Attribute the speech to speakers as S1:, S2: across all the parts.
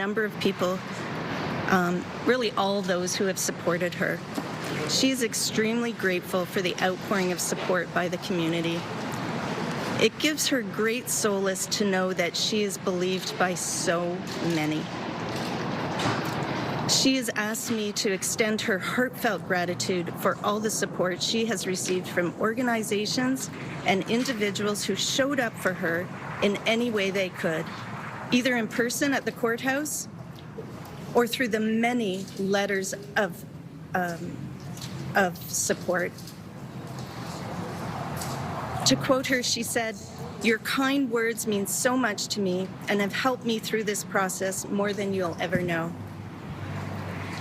S1: number of people, really all those who have supported her. She is extremely grateful for the outpouring of support by the community. It gives her great solace to know that she is believed by so many. She has asked me to extend her heartfelt gratitude for all the support she has received from organizations and individuals who showed up for her in any way they could, either in person at the courthouse or through the many letters of support. To quote her, she said, "Your kind words mean so much to me and have helped me through this process more than you'll ever know."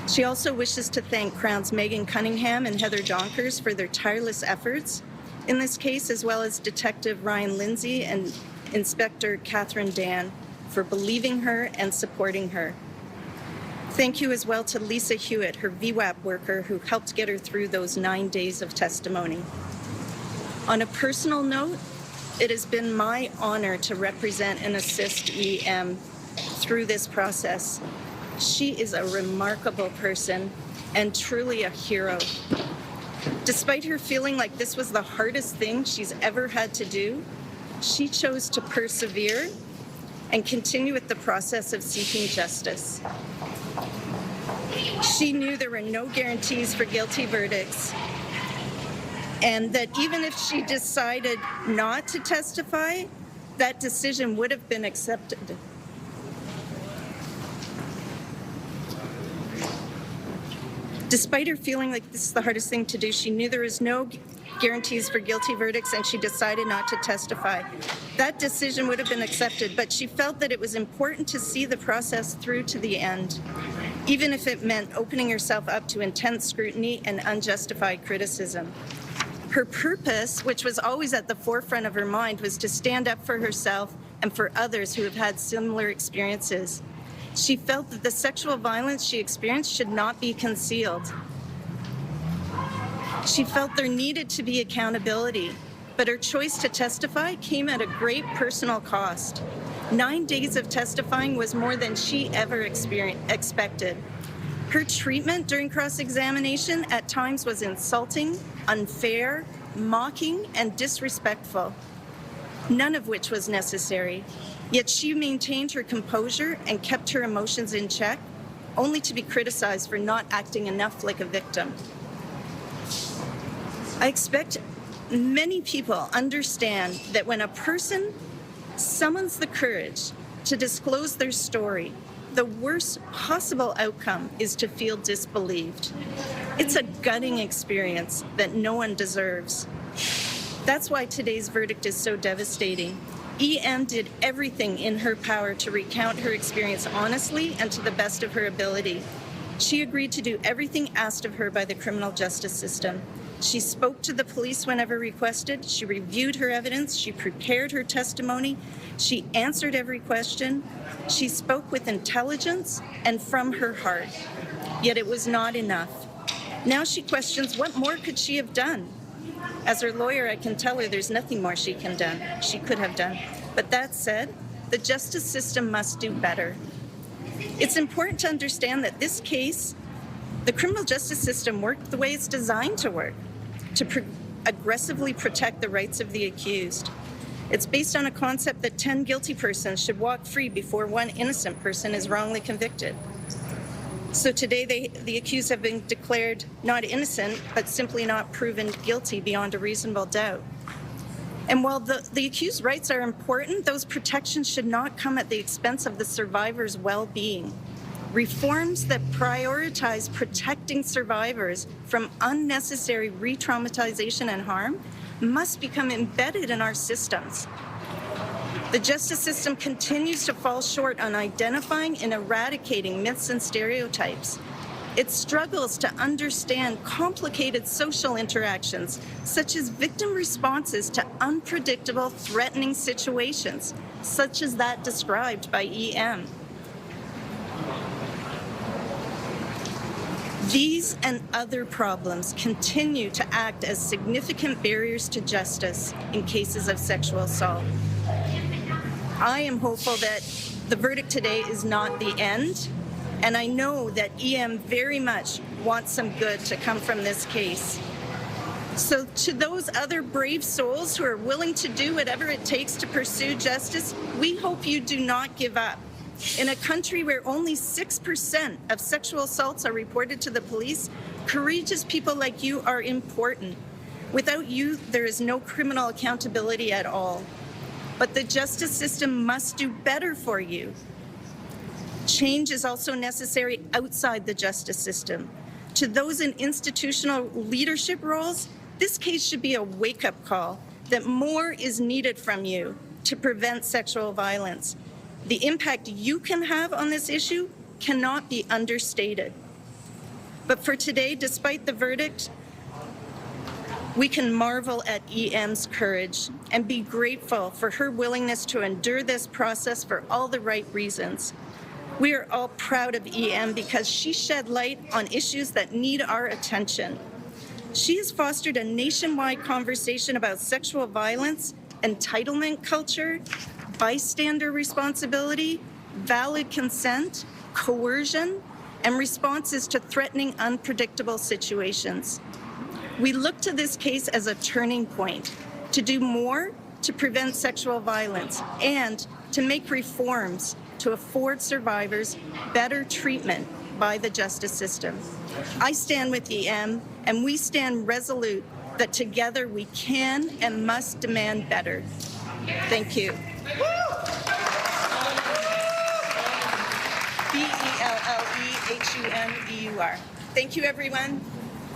S1: She also wishes to thank Crown's Megan Cunningham and Heather Donkers for their tireless efforts in this case, as well as Detective Ryan Lindsay and Inspector Catherine Dan for believing her and supporting her. Thank you as well to Lisa Hewitt, her VWAP worker, who helped get her through those 9 days of testimony. On a personal note, it has been my honor to represent and assist EM through this process. She is a remarkable person and truly a hero. Despite her feeling like this was the hardest thing she's ever had to do, she chose to persevere and continue with the process of seeking justice. She knew there were no guarantees for guilty verdicts, and that even if she decided not to testify, that decision would have been accepted. Despite her feeling like this is the hardest thing to do, she knew there was no guarantees for guilty verdicts, and she decided not to testify. That decision would have been accepted, but she felt that it was important to see the process through to the end, even if it meant opening herself up to intense scrutiny and unjustified criticism. Her purpose, which was always at the forefront of her mind, was to stand up for herself and for others who have had similar experiences. She felt that the sexual violence she experienced should not be concealed. She felt there needed to be accountability, but her choice to testify came at a great personal cost. 9 days of testifying was more than she ever expected. Her treatment during cross-examination at times was insulting, unfair, mocking, and disrespectful, none of which was necessary. Yet she maintained her composure and kept her emotions in check, only to be criticized for not acting enough like a victim. I expect many people understand that when a person summons the courage to disclose their story, the worst possible outcome is to feel disbelieved. It's a gutting experience that no one deserves. That's why today's verdict is so devastating. EM did everything in her power to recount her experience honestly and to the best of her ability. She agreed to do everything asked of her by the criminal justice system. She spoke to the police whenever requested. She reviewed her evidence. She prepared her testimony. She answered every question. She spoke with intelligence and from her heart. Yet it was not enough. Now she questions what more could she have done? As her lawyer, I can tell her there's nothing more she could have done. But that said, the justice system must do better. It's important to understand that this case, the criminal justice system worked the way it's designed to work, to aggressively protect the rights of the accused. It's based on a concept that 10 guilty persons should walk free before one innocent person is wrongly convicted. So today, the accused have been declared not innocent, but simply not proven guilty beyond a reasonable doubt. And while the accused's rights are important, those protections should not come at the expense of the survivor's well-being. Reforms that prioritize protecting survivors from unnecessary re-traumatization and harm must become embedded in our systems. The justice system continues to fall short on identifying and eradicating myths and stereotypes. It struggles to understand complicated social interactions, such as victim responses to unpredictable, threatening situations, such as that described by EM. These and other problems continue to act as significant barriers to justice in cases of sexual assault. I am hopeful that The verdict today is not the end, and I know that EM very much wants some good to come from this case. So to those other brave souls who are willing to do whatever it takes to pursue justice, we hope you do not give up. In a country where only 6% of sexual assaults are reported to the police, courageous people like you are important. Without you, there is no criminal accountability at all. But the justice system must do better for you. Change is also necessary outside the justice system. To those in institutional leadership roles, this case should be a wake-up call that more is needed from you to prevent sexual violence. The impact you can have on this issue cannot be understated. But for today, despite the verdict, we can marvel at EM's courage and be grateful for her willingness to endure this process for all the right reasons. We are all proud of EM because she shed light on issues that need our attention. She has fostered a nationwide conversation about sexual violence, entitlement culture, bystander responsibility, valid consent, coercion, and responses to threatening, unpredictable situations. We look to this case as a turning point to do more to prevent sexual violence and to make reforms to afford survivors better treatment by the justice system. I stand with EM, and we stand resolute that together we can and must demand better. Thank you. Bellehumeur. Thank you, everyone.